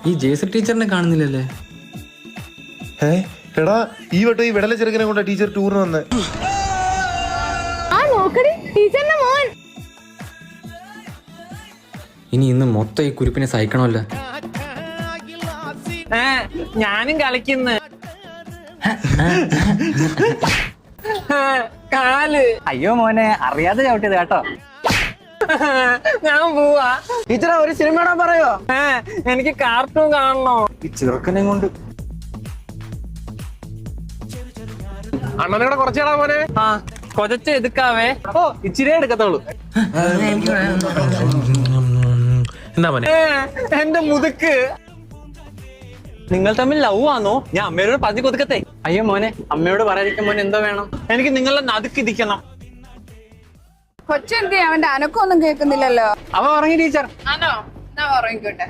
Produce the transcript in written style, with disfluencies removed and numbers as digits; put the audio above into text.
ഈ ജേസി ടീച്ചറിനെ കാണുന്നില്ലല്ലേ? എടാ ഈ വട്ടം ഈ വിടല ചെറുക്കനെ കൊണ്ട് ടീച്ചർ ടൂറിന് വന്നേ. ഇനി ഇന്ന് മൊത്തം ഈ കുരിപ്പിനെ സഹിക്കണമല്ലോ. ഞാനും കളിക്കുന്നു. കാല്. അയ്യോ മോനെ, അറിയാതെ ചവിട്ടിയത് കേട്ടോ. ഞാൻ പോവാ. ടീച്ചറെ ഒരു സിനിമ ഇടാൻ പറയോ? എനിക്ക് കാർട്ടൂൺ കാണണോ? ഈ ചെറുക്കനെ കൊണ്ട് അണ്ണനെ കൂടെ കുറച്ചേടാ മോനെ. ആ കൊച്ചച്ച് എടുക്കാവേ. ഓ ഇച്ചിരി എടുക്കത്തുള്ളൂ. എന്താ മോനെ? എന്റെ മുതുക്ക്. നിങ്ങൾ തമ്മിൽ ലവ് ആണോ? ഞാൻ അമ്മയോട് പറഞ്ഞു കൊടുക്കത്തെ. അയ്യോ മോനെ, അമ്മയോട് പറയാതിരിക്കും മോനെ. എന്തോ വേണം? എനിക്ക് നിങ്ങളെ നടുക്കിരിക്കണം. കൊച്ചെന്തി അവന്റെ അനക്കൊന്നും കേൾക്കുന്നില്ലല്ലോ. അവ ഉറങ്ങി ടീച്ചർ. ആണോ? എന്നാ ഉറങ്ങിക്കോട്ടെ.